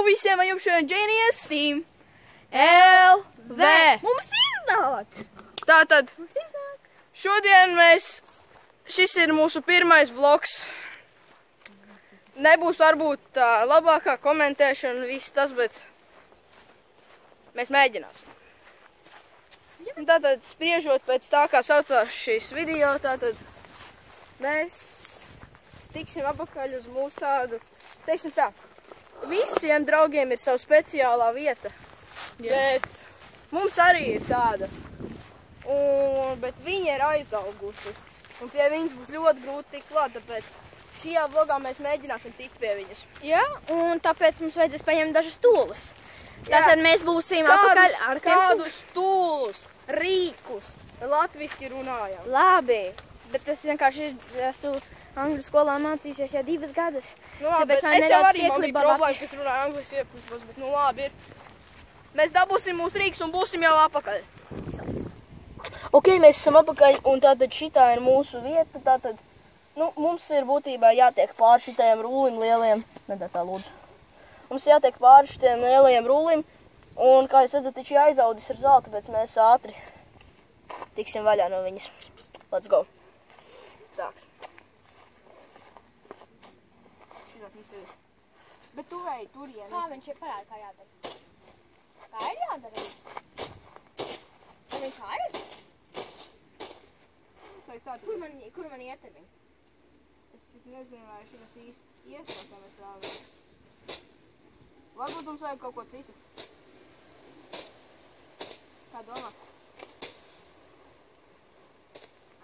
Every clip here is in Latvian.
visiem, vai jums šodien Genius Team LV. Mums iznāk! Tātad, šodien šis ir mūsu pirmais vlogs. Nebūs varbūt tā labākā komentēšana un viss tas, bet mēs mēģināsim. Tātad, spriežot pēc tā, kā saucās šīs video, tātad mēs tiksim apakaļ uz mūsu tādu, teiksim tā, visiem draugiem ir savu speciālā vieta, bet mums arī ir tāda, bet viņa ir aizaugusi, un pie viņas būs ļoti grūti tikt klāt, tāpēc šajā vlogā mēs mēģināsim tikt pie viņas. Jā, un tāpēc mums vajadzēs paņemt dažas stūlus. Tātad mēs būsim apakaļ ar kādus stūlus, rīkus, latviski runājam. Labi, bet es vienkārši esmu angļu skolā mācījusies jau 2 gadus. Nu labi, bet es jau arī man bija problēma, kas runāja angliski iepušos, bet nu labi ir. Mēs dabūsim mūsu rīkus un būsim jau apakaļ. Ok, mēs esam apakaļ un tātad šitā ir mūsu vieta, tātad, nu, mums ir būtībā jātiek pāri šitajiem rūlim lieliem. Nedā tā lūdzu. Mums jātiek pāri šitiem lielajiem rūlim. Un, kā jūs redzat, šī aizaudzis ir zelta, bet mēs ātri tiksim vaļā no viņas. Let's go. Tāks. Šitāt mums ir. Bet tu vei turien. Kā viņš ir parāda, kā jādara? Kā ir jādara? Vai viņš kā ir? Kur man iet ar viņu? Es tik nezinu, vai šitas īsti iesāk, kā mēs rāvim. Varbūt mums vajag kaut ko citu. Kā domā?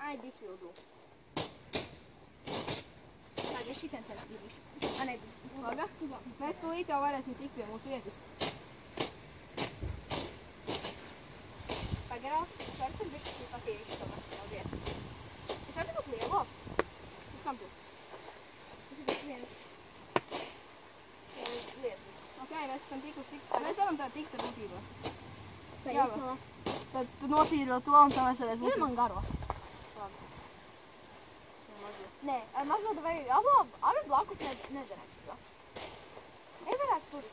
Ai, this will do. Tāda ir šitien ceļā bīdīšu. Nē, Laga? Mēs tūlīt jau varēsim tikt pie mūsu vietas. Pagarā, es varu tur bišķi šī patīrīšu to vēl vietu. Es varu būt lielo? Uz kam tu? Tas ir bišķi viens. Lietu. Ok, mēs esam tikuši tikt. Mēs varam tā tikt ar būtībā. Jā, tad tu notīri vēl to un tā mēs varēs būt. man garo. Labi. Nē, ar mazo vai abi blakus nedarētu šo. Nedarētu tur.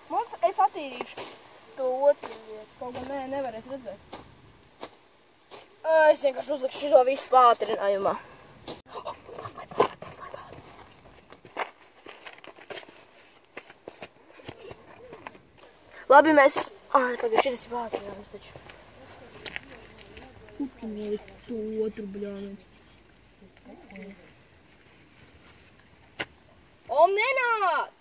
Mums es attīrīšu to otru vietu. Kaut gan nevarēs redzēt. Es vienkārši uzlikšu šito visu pātrinājumā. Labi, mēs... Pagaid, šitas ir pātrinājums taču. Kur tu mieli to otru bļānēt? O, nenāc!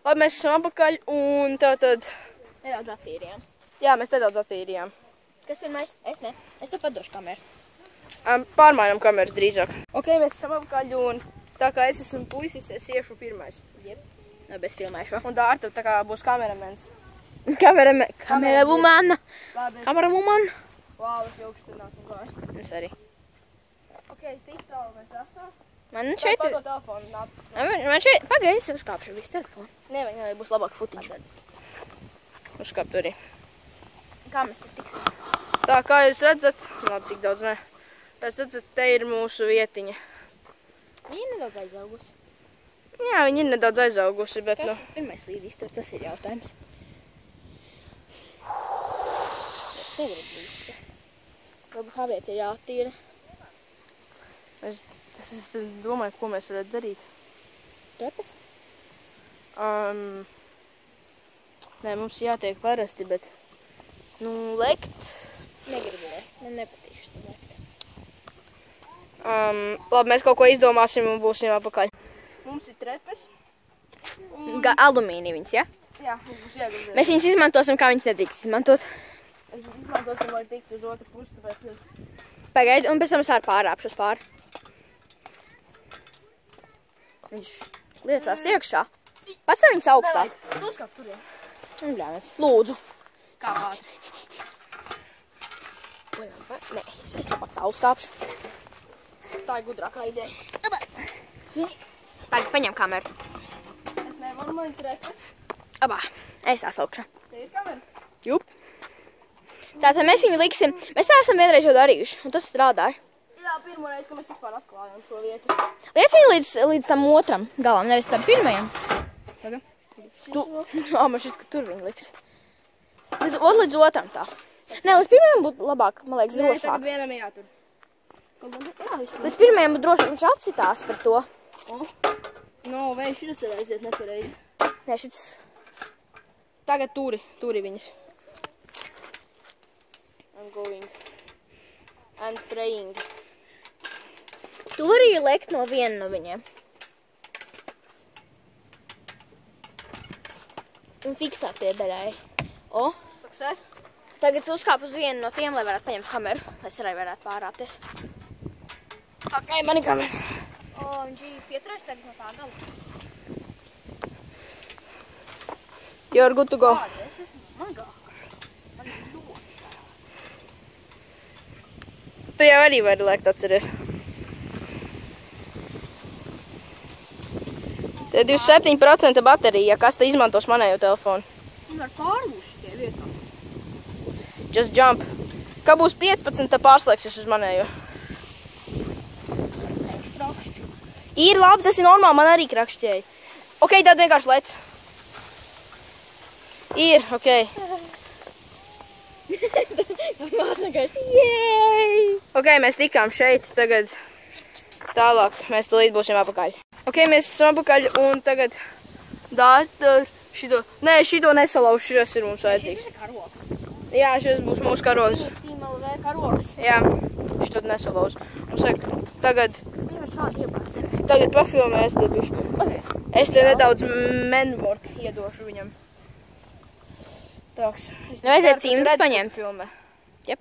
Labi, mēs esam apakaļ un tātad... Nedaudz attīrījām. Jā, mēs nedaudz attīrījām. Kas pirmais? Es ne. Es tev padošu kameru. Pārmainām kameras drīzāk. Ok, mēs esam apakaļ un tā kā es esmu puisis, es iešu pirmais. Jep. Labi, es filmēšu. Un Dārta tā kā būs kameramens. Kameravumana. Labi. Kameravumana. Vau, es jaukšu tur nāk un kārs. Es arī. Ok, tik tālu mēs esam. Man šeit... Padod telefonu, nāk. Man šeit... Pagaid, es uzkāpšu visu telefonu. Nevajag, būs labāk futiņš. Uzkāp tu arī. Kā mēs tur tiksim? Tā kā jūs redzat, labi, tik daudz ne. Jūs redzat, te ir mūsu vietiņa. Viņa ir nedaudz aizaugusi. Jā, viņa ir nedaudz aizaugusi, bet nu... Kas pirmais līdīs tur, tas ir jautājums. Es negribu līdzi. Varbūt tā vieta ir jātīra. Es domāju, ko mēs varētu darīt. Trepas? Nē, mums jātiek parasti, bet... Nu, lekt... Negribu lekt. Man nepatīšu tu lekt. Labi, mēs kaut ko izdomāsim un būsim apakaļ. Mums ir trepes. Alumīnija viņas, ja? Jā, mums būs jāgribēt. Mēs viņas izmantosim, kā viņas nedrīkst izmantot. Mēs izmantosim, lai tiktu uz otru pusi, tāpēc... Pagaidi, un pēc tam es arī pārāpšos pāri. Viņš liecās iekšā. Pats viņas augstāk. Tu uzkāp turien. Un bļāviens. Lūdzu. Kā vārdi? Nē, es labāk tā uzkāpšu. Tā ir gudrākā ideja. Pagaid, paņem kameru. Es nevaru, man ir trepes. Abā, es asaukšu. Te ir kamera? Jup. Tātad mēs viņu liksim, mēs tā esam vienreiz jau darījuši, un tas strādāja. Jā, pirmo reizi, ka mēs vispār atklājām šo vietu. Liec viņu līdz tam otram galam, nevis tam pirmajam. Tagad? Man šķiet, ka tur viņu liks. Līdz otram tā. Nē, līdz pirmajam būtu labāk, man liekas, drošāk. Nē, tagad vienam jātur. Līdz pirmajam būtu drošāk, viņš atsitās par to. No, vai šitas ir aiziet nepareizi. Nē, šits... Tagad turi viņas. I'm going and praying. Tu vari lekt no viena no viņiem. Un fiksēt tie daļai. Success. Tagad uzkāp uz vienu no tiem, lai varētu paņemt kameru. Lai es arī varētu pārāpties. Ok, mani kamera. Viņš pieturēs tagad no tā gala. You're good to go. Es esmu smagāk. Tu jau arī vari lēkt, atceries. Te 27% baterija, kas te izmantos manējo telefonu. Un var pārlūši tie vietā. Just jump. Kā būs 15, tad pārslēgsies uz manējo. Ir labi, tas ir normāli, man arī krakšķēja. Ok, tad vienkārši lec. Ir, ok. Ok, mēs tikām šeit, tagad tālāk mēs tūlīt būsim apakaļ. Ok, mēs esam apakaļ un tagad dārta šito. Nē, šito nesalauž, šis ir mums vajadzīgs. Šis ir karoks. Jā, šis būs mūsu karoks. Stīmela vai karoks. Jā, šito nesalauž. Mums vajag tagad... Viņi var šādi iepast. Tagad pafilmēs te bišķi. Es te nedaudz manwork iedošu viņam. Tāks. Vajadzētu cimdus paņemt. Filmē. Jep.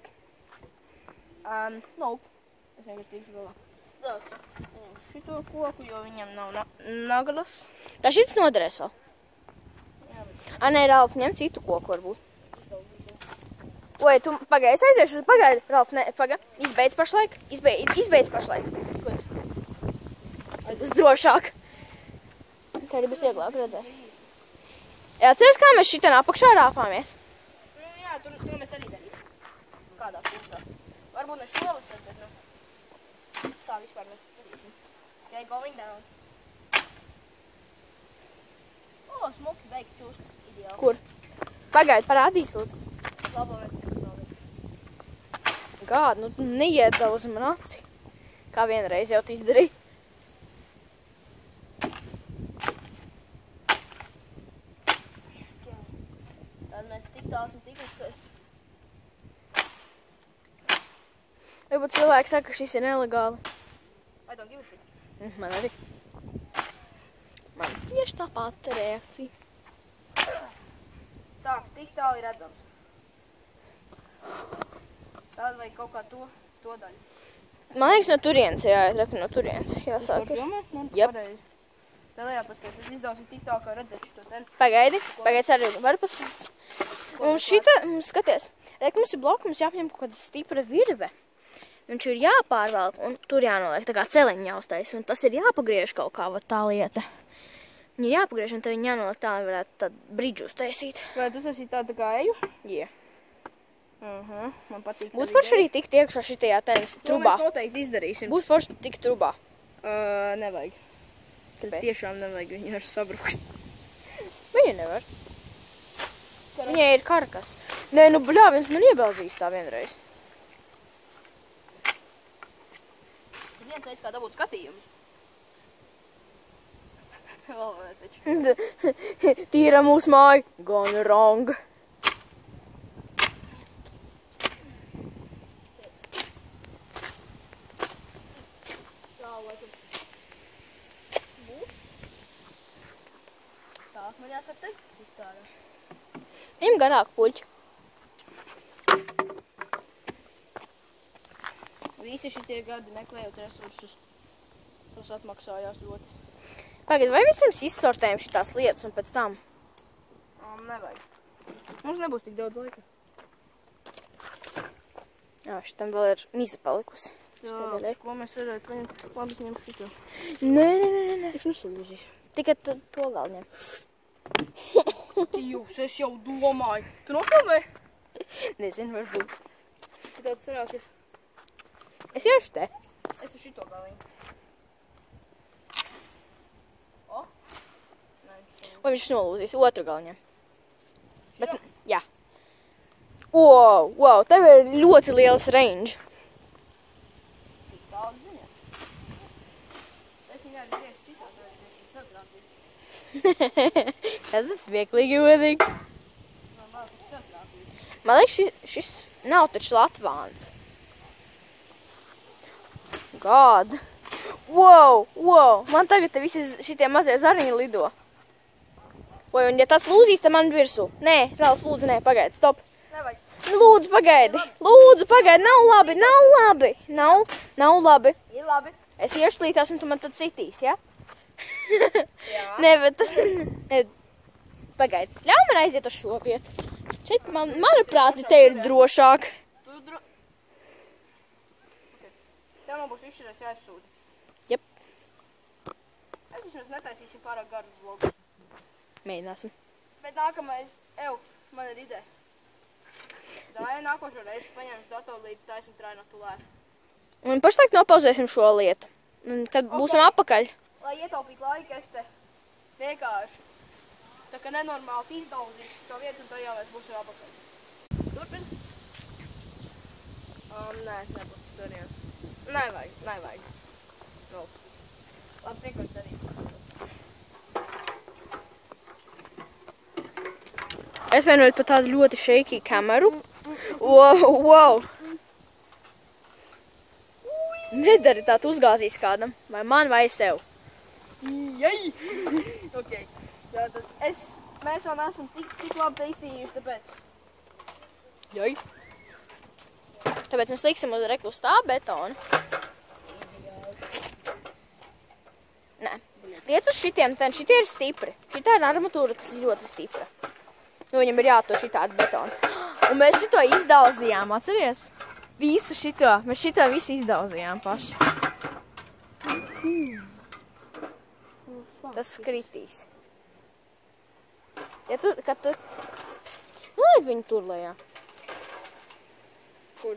Nope. Es vienkārši tikšu galā. Tāks. Šito koku, jo viņam nav naglas. Tā šits noderēs vēl. Nē, Ralf, ņem citu koku varbūt. Oi, tu pagaidi, es aiziešu uz pagaidi. Ralf, ne, pagaidi. Izbeidz pašlaik. Izbeidz pašlaik. Kods. Tas drošāk. Tā arī būs vieglāk redzēt. Jā, atceries, kā mēs šitien apakšā rāpāmies? Jā, to mēs arī darīsim. Kādā pusā. Varbūt ne šovasar, bet nu. Tā vispār mēs darīsim. Okay, going down. Smoki beigt čūska. Ideāli. Kur? Pagaidi, parādīs, lūdzu. Labo mēs. Gād, nu neiedauzi man aci. Kā vienreiz jau tu izdarīji. Tad mēs tik tās un tik uzskais. Varbūt cilvēki saka, ka šis ir nelegāli. I don't give a shit. Man arī. Man tieši tā pati reakcija. Tāks, tik tāli ir redzams. Tāda vajag kaut kā to daļu. Man liekas, no turienes jāiet, no turienes jāsāk. Jep. Tā lejā pasties, es izdausim tik tālu, kā redzēt šito ten. Pagaidi, arī var paskatīt. Mums šita, skaties, mums ir bloki, mums jāpņem kaut kāda stipra virve. Viņš ir jāpārvelk un tur jānoliek, tā kā celiņi jāuztais. Un tas ir jāpagriež kaut kā, tā lieta. Viņi ir jāpagriež un tad viņi jānoliek tā, lai varētu tādu bridžu uztaisīt. Vai tas esi tāda kā eju? Jā. Man patīk. Būtu forši arī tikt iekšā šitajā tenis trubā. To mēs noteikti izdarīsim. Būtu forši tikt trubā. Nevajag. Tiešām nevajag, viņi var sabrukt. Viņa nevar. Viņai ir karkas. Nē, nu bļā, viens man iebeldzīs tā vienreiz. Tas viens veids, kā dabūt skatījumus. Vēl taču. Tīra mūsu māja. Gone wrong. Man jāsaka teikt, tas izstādā. Viņam garāk puļķi. Visi šitie gadi meklējot resursus. Tas atmaksājās ļoti. Pagad, vai vispirms izsortējam šitās lietas un pēc tam? Nevajag. Mums nebūs tik daudz laika. Jā, šitam vēl ir miza palikusi. Jā, ko mēs varētu paņemt? Labi, es ņemu šito. Nē. Es nesalūzīs. Tikai to gal ņem. Jūs, es jau domāju. Tu nofilmē? Nezinu, varbūt. Tāds sanākies. Es iešu te. Es uz šito galviņu. O? Vai viņš nolūzīs otru galviņu? Bet, jā. Wow, tev ir ļoti liels range. Tik daudz ziņā. Es viņu arī griežu šitā, tad es Tas ir smieklīgi godīgi. Man liekas, šis nav taču Latvāns. God. Wow. Man tagad te visi šitie mazie zariņi lido. Vai, un ja tas lūzīs, tad man virsū. Nē, Ralf, lūdzu, nē, pagaidi, stop. nevajag. Lūdzu, pagaidi, nav labi. Nav labi. Ir labi. Es iešu lītās, un tu man tad citīs, ja? Jā. Nē, bet tas... Ne. Pagaidi, ļauj man aiziet uz šo vietu. Šeit, manuprāt, te ir drošāk. Tev man būs izšķirēs jāizsūda. Jep. Es vismaz netaisīsim pārāk garu vlogu. Mēģināsim. Bet nākamais, man ir ideja. Dāja nākošo reizi paņemšu datoru līdz taisim trānotu lēšu. Un pašlaik nopauzēsim šo lietu. Un kad būsim apakaļ. Lai ietaupītu laiku, es te vienkārši tā kā nenormāls izdauzīšu šo vietu, un tad jau mēs būsim apakaļ. Turpin? Nē, nebūs tas variants. Nevajag. No. Labi, vienkārši darīt. Es vienoju par tādu ļoti shaky kameru. Wow. Nedari tā, tu uzgāzīs kādam. Vai man, vai es tev. Jai! Ok. Jā, tad mēs vēl neesam tik labi teistījuši, tāpēc. Jai. Tāpēc mēs liksim uz reklu stāv betonu. Nē. Liet uz šitiem, tad šitie ir stipri. Šitā ir armatūra, kas ir ļoti stipra. Nu, viņam ir jāto šitādu betonu. Un mēs šito izdauzījām, atceries? Visu šito. Mēs šito visu izdauzījām paši. Tas skritīs. Ja tu, kad tu... Nolaid viņu tur lejā. Kur?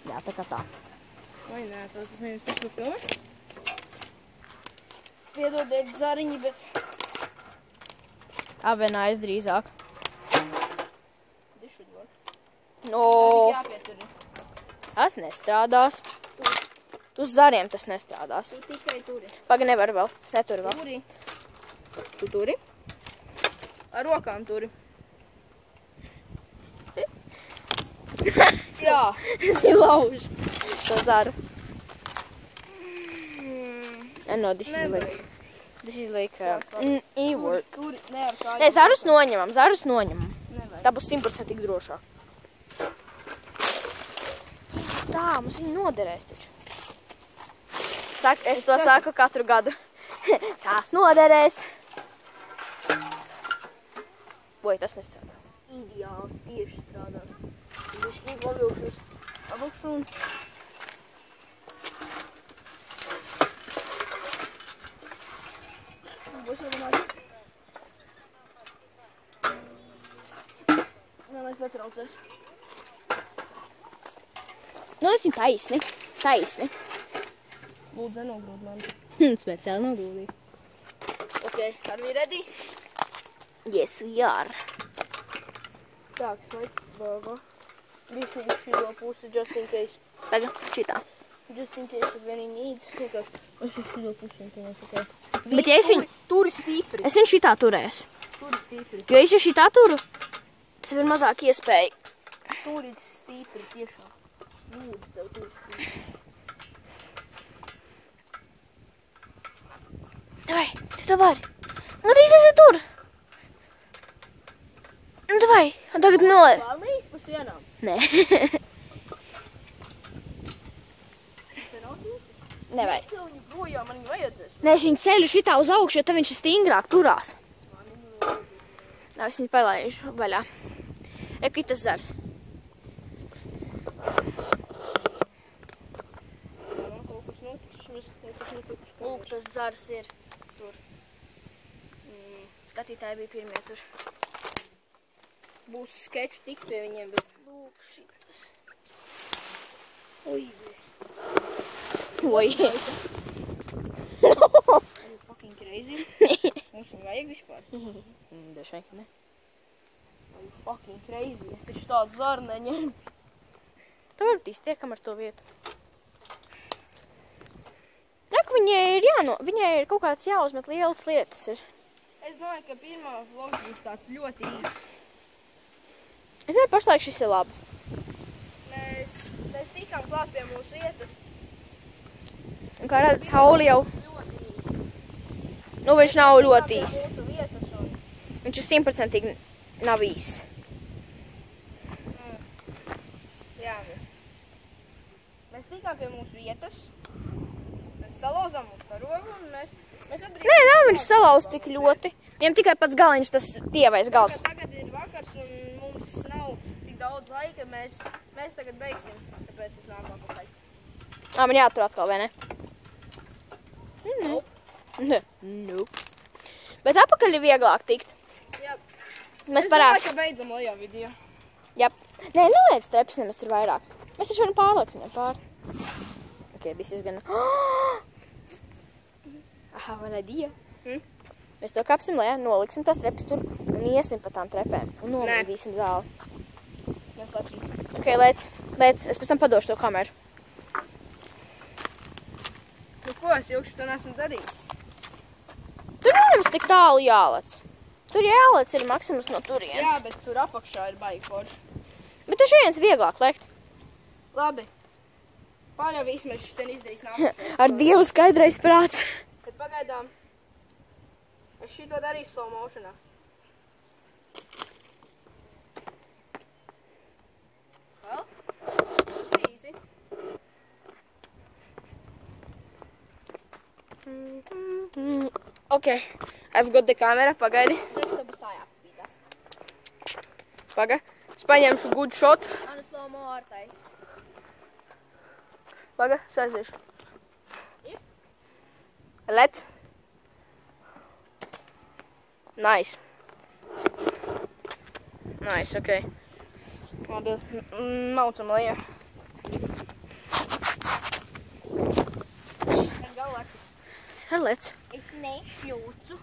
Jā, tā kā tā. Vai nē, tas nevis tas tur pilni? Piedodiet zariņi, bet... Avenājas drīzāk. This should work. No. Jāpieturi. Tas nestrādās. Uz zariem tas nestrādās. Tu tikai turi. Paga nevar vēl. Es neturu vēl. Turi. Tu turi? Ar rokām turi. Jā. Es laužu to zaru. No, this is like e-work. Turi, ne ar kājām. Nē, zarus noņemam. Nevajag. Tā būs 100% drošāk. Tā, mums viņi noderēs taču. Es to saku katru gadu. Tās noderēs. Vai, tas nestrādās. Ideāli, tieši strādās. Viņš pavilkšu un... Būs jau domāt. Mēs netraucēs. Nu, tas ir taisni. Lūdzu, nenogrūd mani. Speciāli nogrūdīju. Ok, are we ready? Yes, we are. Так, смотри, Bišķiņ šito pusi, just in case. Paga, šitā. Just in case if any needs. Es šito pusi, un tā mēs ok. Bet ja es viņu... Turi stipri. Es viņu šitā turēs. Turi stipri. Jo es ja šitā turu, tas ir mazāk iespēja. Turi stipri, tiešām. Lūdzu, tev turi stipri. Davai, tu to vari. Nu, drīz esi tur. Nu, davai, un tagad nolēd. Pārlīst pa sienām. Nē. Te nav tūti? Nevajag. Necel viņu projām, man viņu vajadzēs. Nē, es viņu ceļu šitā uz augšu, jo tad viņš ir stingrāk turās. Nā, es viņu palaižu vaļā. Eki tas zars. Kaut kas notiks, Lūk, tas zars ir tur. Skatītāji bija pirmie tur. būs skeču tikt pie viņiem, bet lūk šitas. Ui. Oi. Are you fucking crazy? Mums viņu vajag vispār. Dažvien, ka ne. Are you fucking crazy? Es taču tādu zaru neņemu. Tu varbūt iztiekam ar to vietu. Nāk, viņai ir kaut kāds jāuzmet lielas lietas. Ir. Es domāju, ka pirmā vlogs būs tāds ļoti īs. Es domāju, pašlaik šis ir labi. Mēs tikām klāt pie mūsu vietas. Un kā redzat, sauli jau. Nu, viņš nav ļoti īs. Viņš ir 100% nav īs. Jā. Mēs tikām pie mūsu vietas. Mēs salauzām mūsu karogu un mēs atbrīvojam. Nē, nav viņš salauz tik ļoti. Viņam tikai pats galiņš, tas tievais gals. Tagad ir vakars un mums nav tik daudz laika. Mēs tagad beigsim. Tāpēc es nāku apakaļ. Man jātur atkal, vai ne? Nope. Nope. Bet apakaļ ir vieglāk tikt. Jā. Mēs Es parāds. domāju, ka beidzam lejā video. Jep. Nē, neliec trepas nemaz tur vairāk. Mēs taču varam pārliekt viņam pāri. Ok, viss gan. Aha, man idea. Mēs to kapsim lejā, noliksim tās trepas tur un iesim pa tām trepēm. Un nomīdīsim zāli. Mēs lecam. Ok, lēc. Es pēc tam padošu to kameru. Nu ko, es ilgši to nesmu darījis. Tur nemaz tik tālu jālec. Tur jālec ir maksimums no turienes. Jā, bet tur apakšā ir baigi forši. Bet taču viens vieglāk lekt. Labi. Pārējā visu mēs šitien izdarīs nākošajā. Ar Dievu skaidrais prāts. Bet pagaidām. Es šito darīšu slow motionā. Well, easy. Okay, I've got the camera, pagaidi. Paga, es paņemšu good shot. Man slow mo ārtais. Paga, sēzīšu. Ir? Let's. Nice. Nice, okay. Labi, maucam lejā. Es galvāku. Ar lec. Es nešļūcu.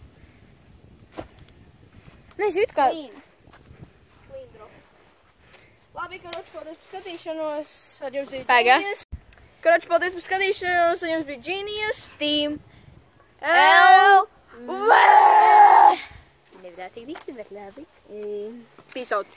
Nezinu, kā... Clean drop. Labi, karoči, paldies par skatīšanos. Ar jums bija Paga. Genius. Karoči, paldies par skatīšanos. Ar jums bija Genius. Team L. Nevarētu tik dikti, bet labi. Peace out.